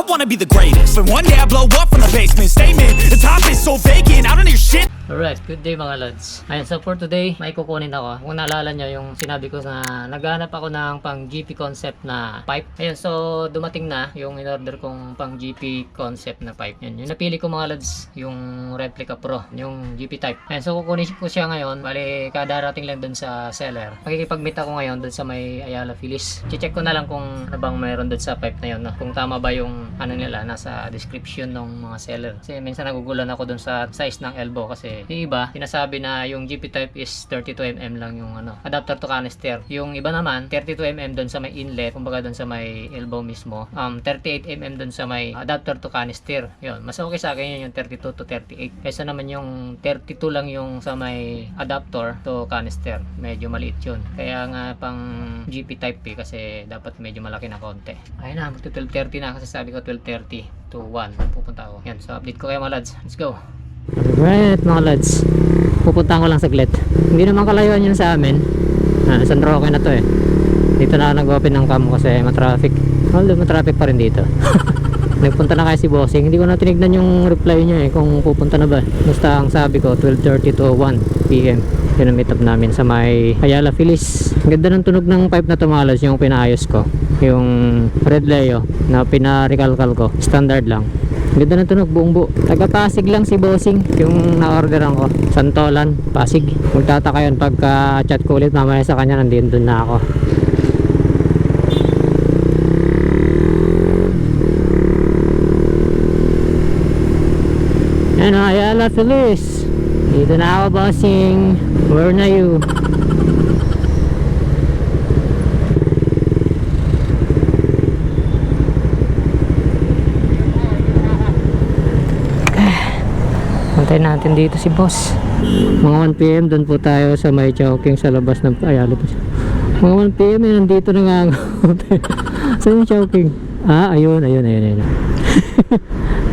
wanna be the greatest, but one day I blow up from the basement. Statement, the top is so vacant, I don't hear shit. Alright, good day mga lads. Ayun, so for today, may kukunin ako. Kung naalala nyo yung sinabi ko na naghanap ako ng pang GP concept na pipe. Ayun, so dumating na yung in-order kong pang GP concept na pipe. Yun, yung napili ko mga lads, yung Replica Pro, yung GP type. Ayun, so kukunin ko siya ngayon. Bali, kadarating lang dun sa seller. Makikipag-meet ako ngayon dun sa may Ayala Feliz. Check ko na lang kung ano bang mayroon dun sa pipe na yun. No? Kung tama ba yung ano nila, nasa description ng mga seller. Kasi minsan nagugulan ako dun sa size ng elbow kasi yung iba, sinasabi na yung GP type is 32mm lang yung ano, adapter to canister. Yung iba naman, 32mm dun sa may inlet, kumbaga dun sa may elbow mismo. 38mm dun sa may adapter to canister. Yun, mas okay sa akin yun yung 32 to 38. Kaysa naman yung 32 lang yung sa may adapter to canister. Medyo maliit yun. Kaya nga pang GP type kasi dapat medyo malaki na konti. Ayun na, magto 12:30 na kasi sabi ko 12:30 to 1 pupunta ako. Yan, so update ko kayo mga lads. Let's go! Alright mga lads, pupunta ko lang saglit. Hindi naman kalayuan yun sa amin. San Roque na to eh. Dito na nag-open ng cam kasi matraffic. Although matraffic pa rin dito. Nagpunta na kaya si Bossing. Hindi ko na tinignan yung reply niya eh kung pupunta na ba. Basta ang sabi ko 12:30 to 1 PM. Yun ang meet up namin sa may Ayala Feliz. Ganda ng tunog ng pipe na to mga lads, yung pinaayos ko. Yung Red Leo na pinarikalkal ko. Standard lang. Ganda ng tunog, buong buo. Taga Pasig lang si Bossing, yung na-orderan ko. Santolan, Pasig. Magtataka yun pagka chat ko ulit mamaya sa kanya, nandun na ako. Ano, Ayala Feliz. Dito na ako, Bossing. Where na you? Antay natin dito si boss. Mga 1 PM doon po tayo sa may Chowking sa labas ng Ayala. Mga 1 PM nandito na nga. Sa yung Chowking. Ayun.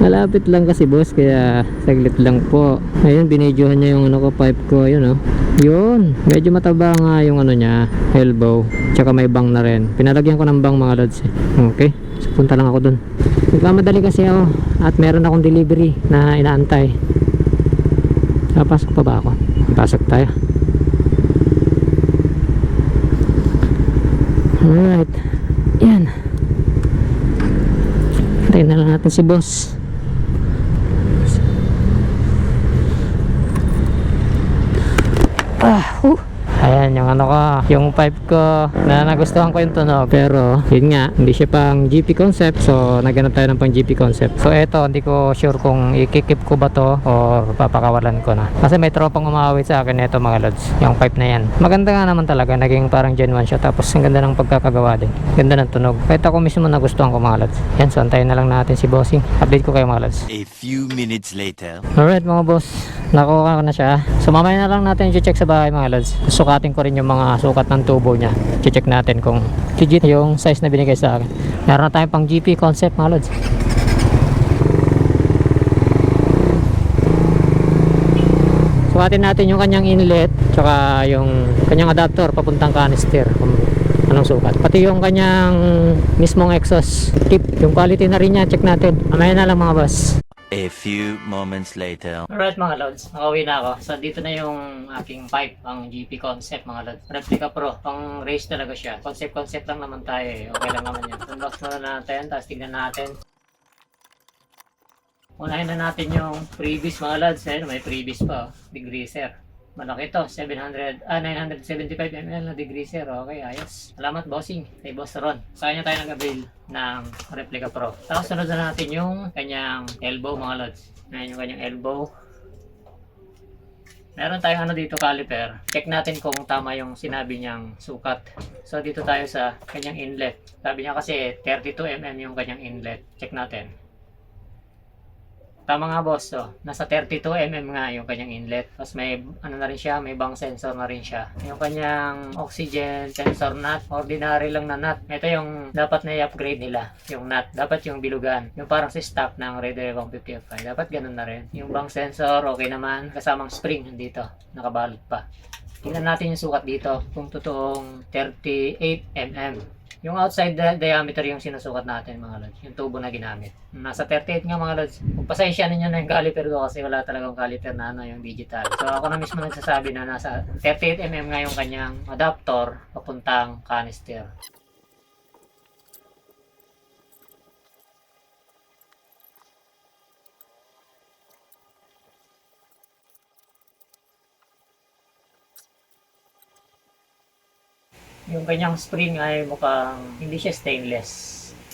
Malapit lang kasi boss, kaya saglit lang po. Ayun, binidyohan niya yung ano ko, pipe ko. Ayun oh. Yun, medyo mataba nga yung ano niya, elbow. Tsaka may bang na rin. Pinalagyan ko ng bang mga lads eh. Okay, so punta lang ako dun. Nagmamadali kasi ako at meron akong delivery na inaantay. Pasok pa ba ako? Pasok tayo. Alright. Yan. Tayo na lang natin si boss. Ayan yung ano ko, yung pipe ko na nagustuhan ko yung tunog, pero yun nga, hindi siya pang GP concept, so naghanap tayo ng pang GP concept. So eto, hindi ko sure kung ikikip ko ba to or papakawalan ko na, kasi may tropang umawit sa akin eto mga lods, yung pipe na yan. Maganda nga naman talaga, naging parang Gen 1 siya, tapos ang ganda ng pagkakagawa din, ganda ng tunog. Kahit ako mismo nagustuhan ko mga lods. Yan, so antayin na lang natin si Bossing. Update ko kayo mga lods. A few minutes later. Alright mga boss, nakuha ko na siya. So mamaya na lang natin i-check sa bahay mga lods. Sukatin ko rin yung mga sukat ng tubo niya. I-check natin kung legit yung size na binigay sa akin. Meron na tayong pang GP concept mga lods. Sukatin natin yung kanyang inlet, tsaka yung kanyang adapter papuntang canister. Anong sukat, pati yung kanyang mismong exhaust tip, yung quality na rin niya, check natin mamaya na lang mga boss. A few moments later. Alright mga lods, nakauwi na ako. So dito na yung aking pipe, ang GP concept mga lods. Replica Pro, pang race talaga siya. Concept lang naman tayo eh. Okay lang naman yan. Unbox muna natin, tapos tignan natin. Unahin na natin yung previous mga lods. Ayun, may previous pa, degreaser. Malaki to, 975ml na degreaser. Okay, ayos. Salamat Bossing, kay Boss Ron. Sa kanya tayo nag-avail ng Replica Pro. Tapos sunod na natin yung kanyang elbow mga lods. Ayan yung kanyang elbow. Meron tayong ano dito, caliper. Check natin kung tama yung sinabi niyang sukat. So dito tayo sa kanyang inlet. Sabi niya kasi 32mm yung kanyang inlet. Check natin. Tama nga boss, so nasa 32mm nga yung kanyang inlet. Tapos may ano na rin siya, may bang sensor na rin siya. Yung kanyang oxygen sensor nut, ordinary lang na nut. Ito yung dapat na i-upgrade nila, yung nut. Dapat yung bilugan, yung parang si stock ng Raider 150 F5. Dapat ganun na rin. Yung bang sensor okay naman, kasamang spring nandito, nakabalot pa. Tingnan natin yung sukat dito kung totoong 38 mm. Yung outside diameter yung sinusukat natin mga lods, yung tubo na ginamit. Nasa 38 nga mga lods. Kung pasensya ninyo na yung caliper ko kasi wala talagang caliper na yung digital. So ako na mismo nagsasabi na nasa 38 mm nga yung kanyang adapter papuntang canister. Yung kanyang spring ay mukhang hindi siya stainless.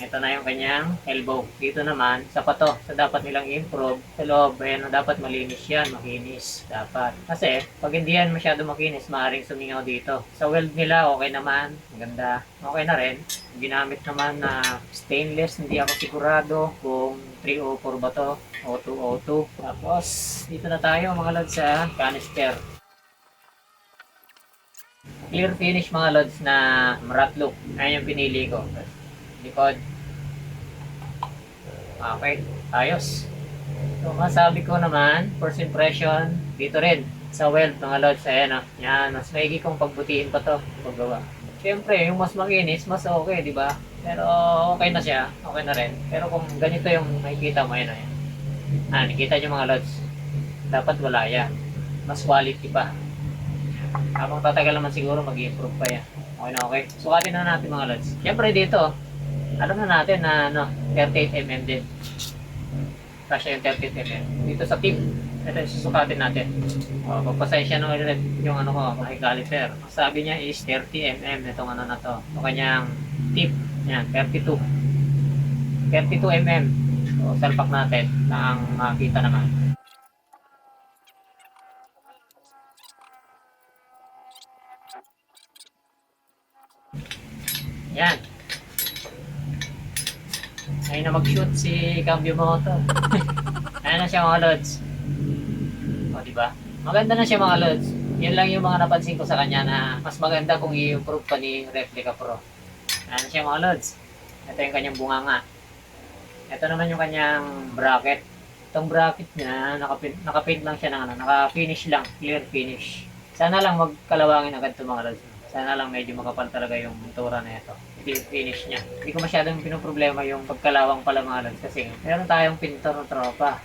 Ito na yung kanyang elbow. Dito naman, sa pato. So, dapat nilang improve. Sa loob, ayan, dapat malinis yan. Makinis. Dapat. Kasi, pag hindi yan masyado makinis, maaaring sumingaw dito. Sa weld nila, okay naman. Maganda. Okay na rin. Ginamit naman na stainless. Hindi ako sigurado kung 304 ba to o 202. Tapos, dito na tayo mga lods sa canister. Clear finish mga lods na matte look. Ayan yung pinili ko. Likod. Okay. Ayos. So, masabi ko naman, first impression, dito rin. Sa weld mga lods. Ayan o. Yan. Mas maigi kong pagbutihin pa to. Paggawa. Siyempre, yung mas makinis, mas okay, di ba? Pero okay na siya. Okay na rin. Pero kung ganito yung makikita mo, ayan o. Nakikita nyo mga lods. Dapat wala yan. Mas quality pa. Habang tatagal naman siguro mag-improve pa yan. Okay na okay. Sukatin na natin mga lods. Siyempre dito, alam na natin na 38mm din. Kasya yung 38mm. Dito sa tip, ito yung susukatin natin. Pagpasensya na ulit yung caliper. Sabi niya is 30mm itong na to. Ito kanyang tip. Yan, 32. 32mm. So, salpak natin na ang makita naman. Yan. Ayun na mag-shoot si Cambio Moto. Ayan na siya mga lods. O, diba? Maganda na siya mga lods. Yan lang yung mga napansin ko sa kanya na mas maganda kung i-improve pa ni Replica Pro. Ayan na siya mga lods. Ito yung kanyang bunganga. Ito naman yung kanyang bracket. Itong bracket niya, nakapaint lang siya ng naka-finish lang. Clear finish. Sana lang magkalawangin agad ito mga lods. Sana lang medyo makapal talaga yung pintura na ito. Finish niya. Hindi ko masyadong pinoproblema yung pagkalawang pala mga lods kasi meron tayong pintor ng tropa.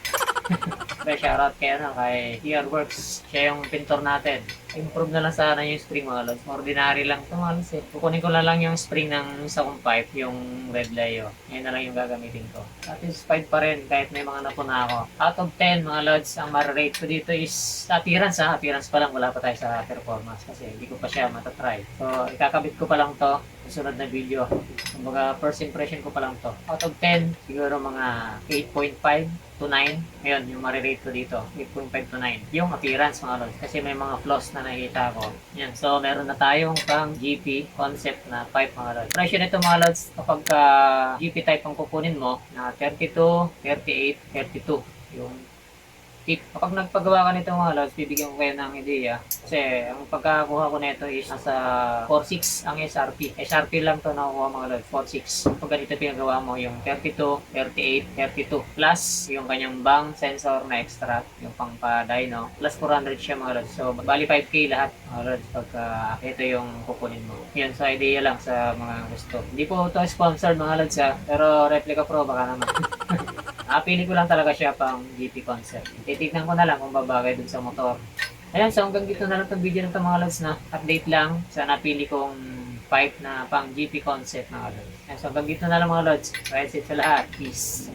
Kaya shoutout kay TR Works. Siya yung pintor natin. Improve na lang sana yung spring mga lods. Ordinary lang ito mga lods eh. Kukunin ko na lang yung spring ng isa kong pipe, yung red layo. Yan na lang yung gagamitin ko. Satisfied pa rin kahit may mga napuna ako. Out of 10 mga lods, ang ma-rate ko dito is appearance ha. Appearance pa lang, wala pa tayo sa performance kasi hindi ko pa siya matatry. So ikakabit ko pa lang to sa sunod na video. Kumbaga first impression ko pa lang to. Out of 10, siguro mga 8.5 to 9. Ngayon, yung ma-rate ko dito, 8.5 to 9. Yung appearance mga lods, kasi may mga flaws na nakikita ko. Yan. So, meron na tayong pang GP concept na pipe mga lods. Presyo nito mga lods, kapag GP type ang kukunin mo, na 32, 38, 32. Yung tip. Kapag nagpagawa ka nito mga lods, bibigyan ko kayo ng ideya. Kasi ang pagkakuha ko nito is nasa 4.6 ang SRP. SRP lang to nakuha mga lods, 4.6. Kapag ganito pinagawa mo yung 32, 38, 32. Plus yung kanyang bang sensor na extra, yung pang pa-dyno. Plus 400 siya mga lods. So bali 5K lahat mga lods pagka ito yung kukunin mo. Yan, so idea lang sa mga gusto. Hindi po ito sponsored mga lods ha, pero Replica Pro baka naman. Pili ko lang talaga siya pang GP concept. Titignan ko na lang kung babagay dun sa motor. Ayan, so hanggang dito na lang itong video ng mga lods na update lang sa napili kong pipe na pang GP concept mga lods. Ayan, so hanggang dito na lang mga lods. That's it sa lahat. Peace.